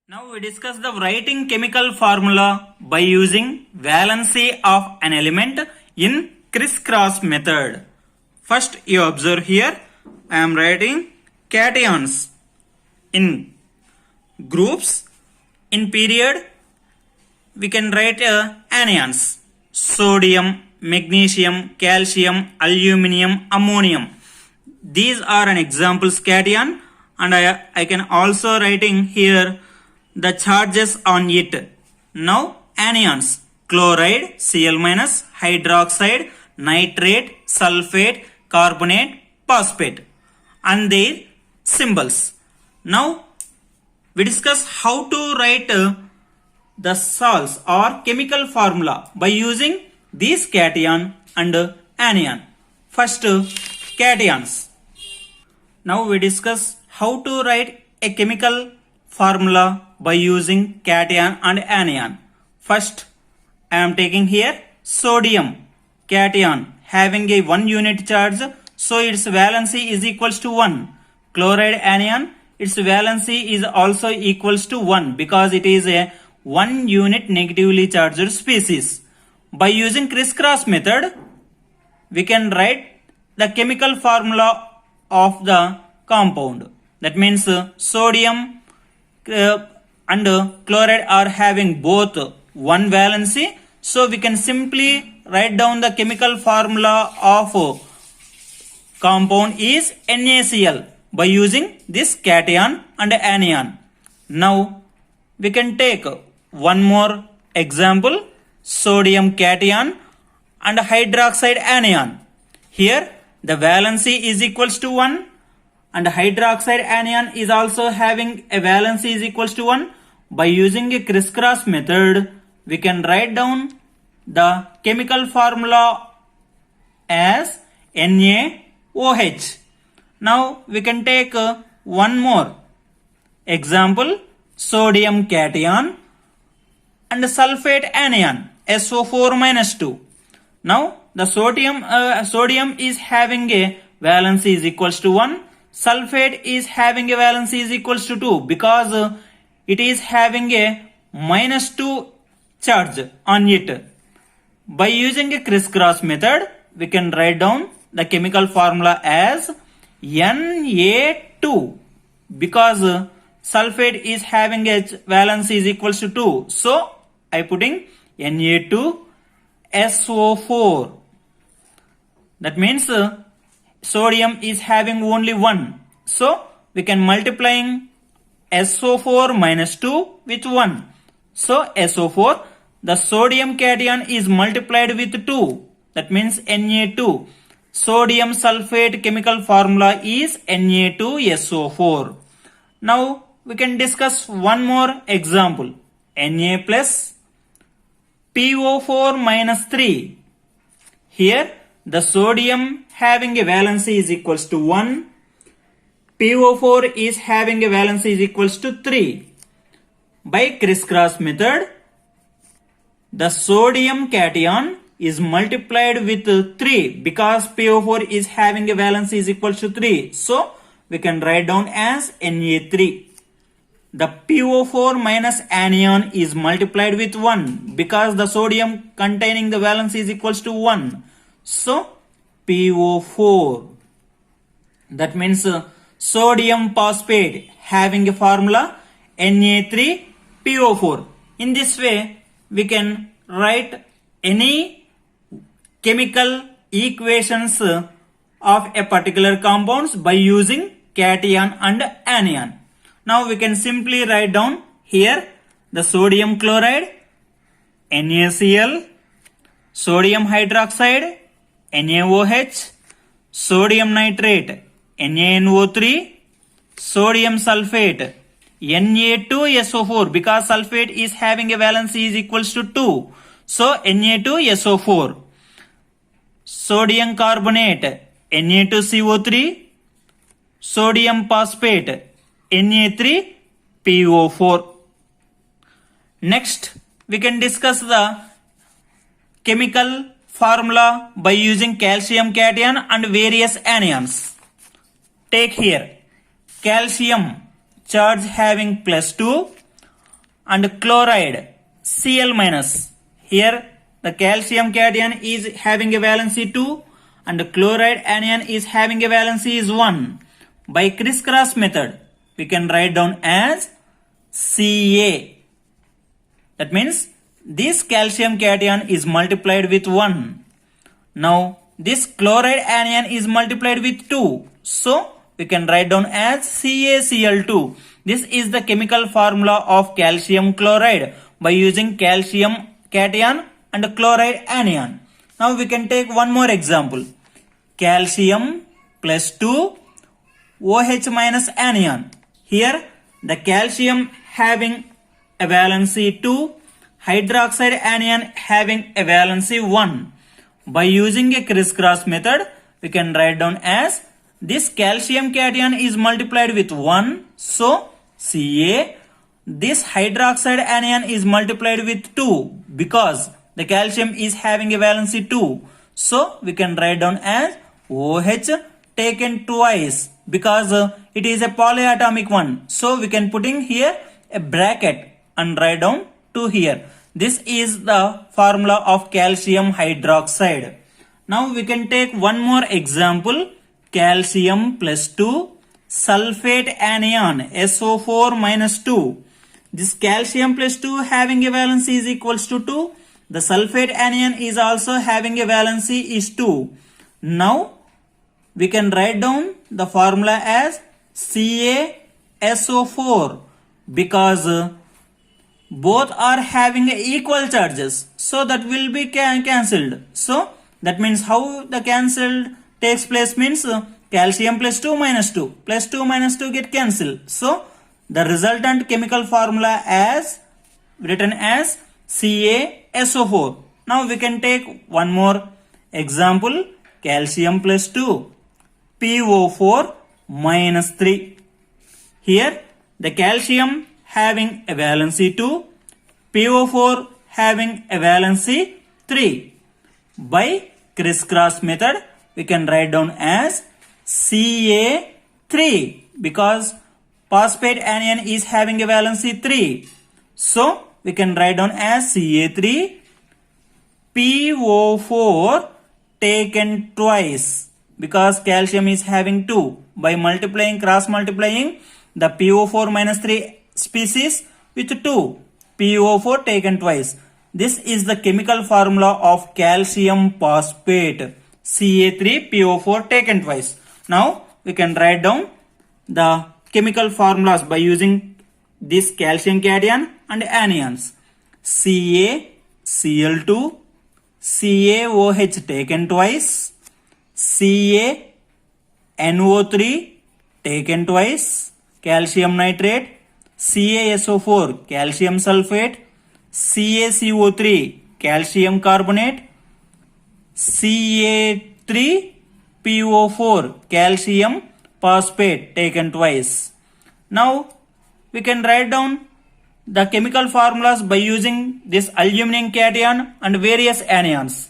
Now we discuss the writing chemical formula by using valency of an element in crisscross method. First you observe here I am writing cations in groups. In period we can write anions: sodium, magnesium, calcium, aluminium, ammonium. These are an examples cation, and I can also writing here the charges on it. Now anions: chloride, Cl-, hydroxide, nitrate, sulfate, carbonate, phosphate, and their symbols. Now we discuss how to write the salts or chemical formula by using these cation and anion. First, cations. Now we discuss how to write a chemical formula by using cation and anion. First, I am taking here sodium cation having a 1 unit charge, so its valency is equals to 1. Chloride anion, its valency is also equals to 1 because it is a 1 unit negatively charged species. By using crisscross method, we can write the chemical formula of the compound. That means sodium and chloride are having both 1 valency, so we can simply write down the chemical formula of compound is NaCl by using this cation and anion. Now we can take one more example: sodium cation and hydroxide anion. Here the valency is equals to 1 and hydroxide anion is also having a valency is equals to 1. By using a crisscross method, we can write down the chemical formula as NaOH. Now we can take one more example: sodium cation and sulfate anion, SO4 - 2. Now the sodium is having a valency is equals to 1. Sulfate is having a valency is equals to 2 because it is having a -2 charge on it. By using a crisscross method, we can write down the chemical formula as Na2 because sulfate is having a valency is equals to 2. So I putting Na2SO4. That means sodium is having only 1. So we can multiplying SO4 - 2 with 1. So SO4, the sodium cation is multiplied with 2. That means Na2. Sodium sulfate chemical formula is Na2SO4. Now we can discuss one more example: Na plus PO4 - 3. Here the sodium having a valency is equals to 1. PO4 is having a valency is equals to 3. By crisscross method, the sodium cation is multiplied with 3 because PO4 is having a valency is equals to 3. So we can write down as Na3. The PO4 minus anion is multiplied with 1 because the sodium containing the valency is equals to 1. So PO4. That means sodium phosphate having a formula Na3PO4. In this way, we can write any chemical equations of a particular compounds by using cation and anion. Now we can simply write down here the sodium chloride NaCl, sodium hydroxide NaOH, sodium nitrate NaNO3, sodium sulfate Na2SO4 because sulfate is having a valency is equals to 2. So Na2SO4. Sodium carbonate Na2CO3, sodium phosphate Na3PO4. Next, we can discuss the chemical formula by using calcium cation and various anions. Take here calcium charge having +2 and chloride Cl minus. Here the calcium cation is having a valency 2 and chloride anion is having a valency is 1. By crisscross method, we can write down as Ca. That means this calcium cation is multiplied with 1. Now this chloride anion is multiplied with 2. So we can write down as CaCl2. This is the chemical formula of calcium chloride by using calcium cation and chloride anion. Now we can take one more example. Calcium plus 2 OH minus anion. Here the calcium having a valency 2, hydroxide anion having a valency 1. By using a crisscross method, we can write down as this calcium cation is multiplied with 1, so Ca. This hydroxide anion is multiplied with 2 because the calcium is having a valency 2. So we can write down as OH taken twice because it is a polyatomic one. So we can put in here a bracket and write down 2 here. This is the formula of calcium hydroxide. Now we can take one more example. Calcium plus 2 sulfate anion SO4 minus 2. This calcium plus 2 having a valency is equals to 2. The sulfate anion is also having a valency is 2. Now we can write down the formula as CaSO4 because both are having equal charges, so that will be cancelled. So that means how the cancelled takes place means calcium plus 2 minus 2 plus 2 minus 2 get cancelled. So the resultant chemical formula as written as CaSO4. Now we can take one more example. Calcium plus 2 PO4 minus 3. Here the calcium having a valency 2, PO4 having a valency 3. By crisscross method, we can write down as Ca3 because phosphate anion is having a valency 3. So we can write down as Ca3 PO4 taken twice because calcium is having 2. By multiplying, cross multiplying the PO4 minus 3 species with 2, PO4 taken twice. This is the chemical formula of calcium phosphate, Ca3PO4 taken twice. Now we can write down the chemical formulas by using this calcium cation and anions. CaCl2, CaOH taken twice, CaNO3 taken twice, calcium nitrate, CaSO4 calcium sulfate, CaCO3 calcium carbonate, Ca3PO4 calcium phosphate taken twice. Now we can write down the chemical formulas by using this aluminum cation and various anions.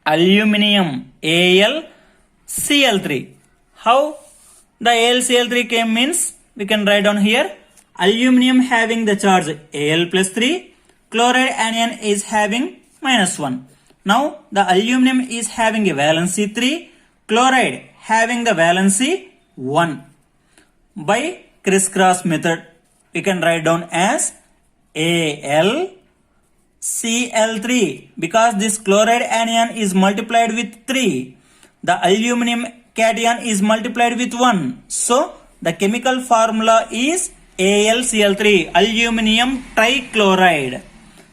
Aluminium AlCl3. How the AlCl3 came means we can write down here. Aluminium having the charge Al plus 3, chloride anion is having minus 1. Now the aluminium is having a valency 3, chloride having the valency 1. By crisscross method, we can write down as AlCl3 because this chloride anion is multiplied with 3. The aluminium cation is multiplied with 1. So the chemical formula is AlCl3, aluminium trichloride.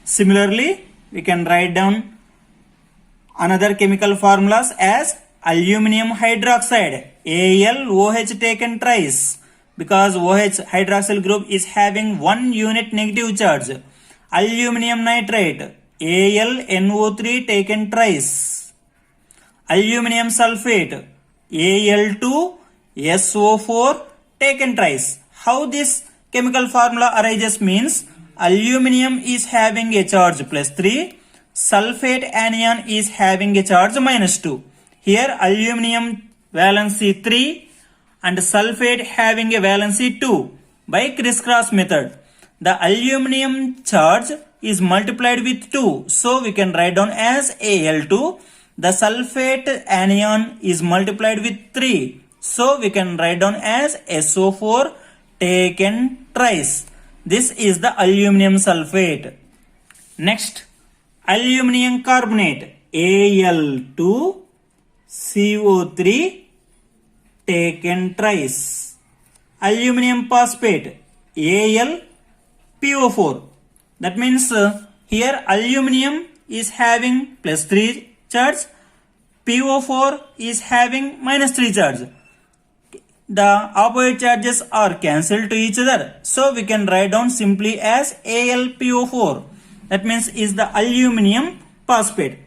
Similarly, we can write down another chemical formulas as aluminium hydroxide, AlOH taken twice because OH hydroxyl group is having 1 unit negative charge. Aluminium nitrate, AlNO3 taken twice. Aluminium sulfate, Al2SO4 taken twice. How this chemical formula arises means aluminium is having a charge plus 3, sulfate anion is having a charge minus 2. Here aluminium valency 3 and sulfate having a valency 2. By crisscross method, the aluminum charge is multiplied with 2. So we can write down as Al2. The sulfate anion is multiplied with 3. So we can write down as SO4 taken twice. This is the aluminum sulfate. Next, aluminum carbonate Al2 CO3 taken twice. Aluminum phosphate AlPO4. That means here aluminum is having plus 3 charge, PO4 is having minus 3 charge. The opposite charges are cancelled to each other. So we can write down simply as AlPO4. That means is the aluminum phosphate.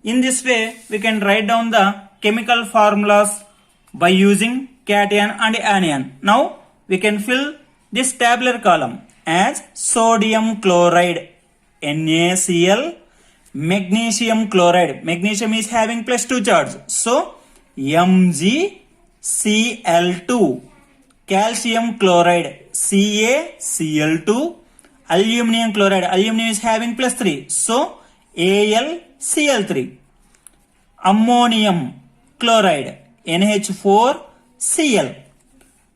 In this way, we can write down the chemical formulas by using cation and anion. Now we can fill this tabular column as sodium chloride NaCl, magnesium chloride. Magnesium is having plus 2 charge. So MgCl2, calcium chloride CaCl2, aluminum chloride. Aluminum is having plus 3. So AlCl3. Ammonium chloride NH4Cl.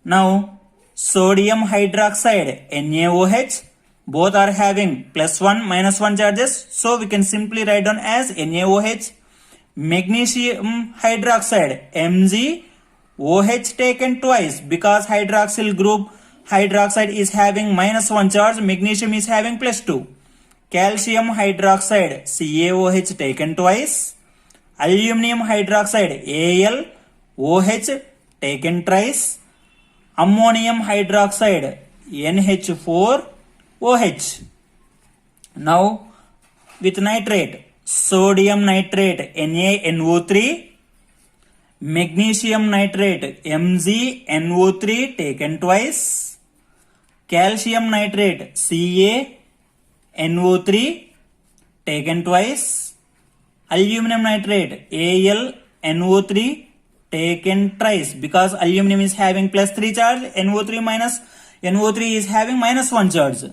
Now sodium hydroxide NaOH. Both are having plus 1 minus 1 charges. So we can simply write down as NaOH. Magnesium hydroxide MgOH taken twice because hydroxyl group hydroxide is having minus 1 charge. Magnesium is having plus 2. Calcium hydroxide CaOH taken twice. Aluminum hydroxide AlOH taken twice. Ammonium hydroxide NH4OH. Now with nitrate, sodium nitrate NaNO3, magnesium nitrate MgNO3 taken twice, calcium nitrate CaNO3 taken twice, aluminum nitrate AlNO3 taken twice because aluminum is having plus 3 charge, NO3 is having minus 1 charge.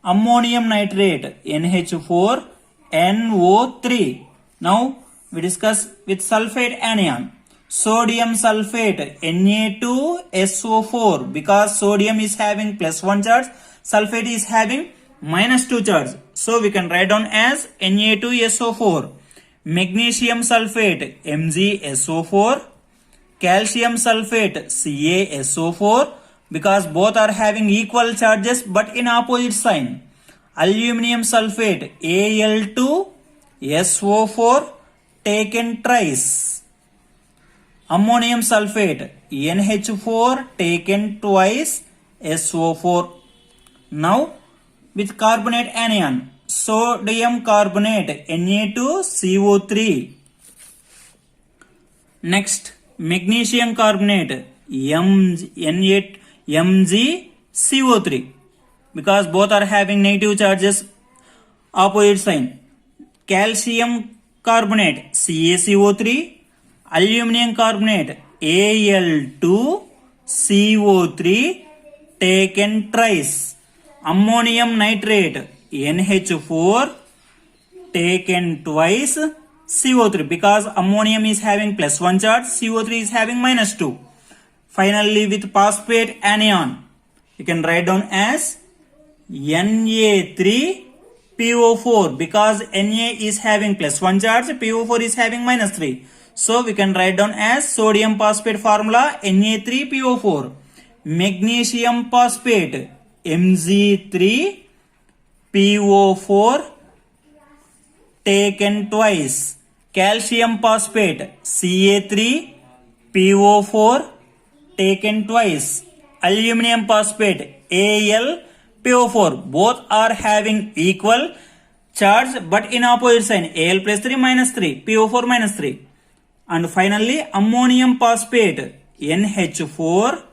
Ammonium nitrate NH4NO3. Now we discuss with sulfate anion. Sodium sulfate Na2SO4 because sodium is having plus 1 charge, sulfate is having minus 2 charge. So we can write down as Na2SO4. Magnesium sulfate MgSO4, calcium sulfate CaSO4 because both are having equal charges but in opposite sign. Aluminum sulfate Al2SO4 taken twice. Ammonium sulfate NH4 taken twice SO4. Now with carbonate anion, sodium carbonate Na2CO3. Next, magnesium carbonate MgCO3 because both are having negative charges, opposite sign. Calcium carbonate CaCO3, aluminum carbonate Al2CO3 taken twice. Ammonium nitrate NH4 taken twice CO3 because ammonium is having plus 1 charge, CO3 is having minus 2. Finally with phosphate anion, you can write down as Na3PO4 because Na is having plus 1 charge, PO4 is having minus 3. So we can write down as sodium phosphate formula Na3PO4. Magnesium phosphate Mg3PO4 taken twice. Calcium phosphate Ca3PO4 taken twice. Aluminum phosphate AlPO4. Both are having equal charge but in opposite sign. Al plus 3 minus 3, PO4 minus 3. And finally ammonium phosphate NH4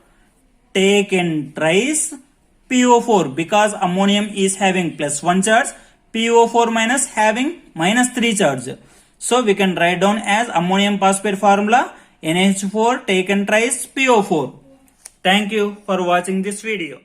taken twice PO4 because ammonium is having plus 1 charge, PO4 minus having minus 3 charge. So we can write down as ammonium phosphate formula NH4 taken twice PO4. Thank you for watching this video.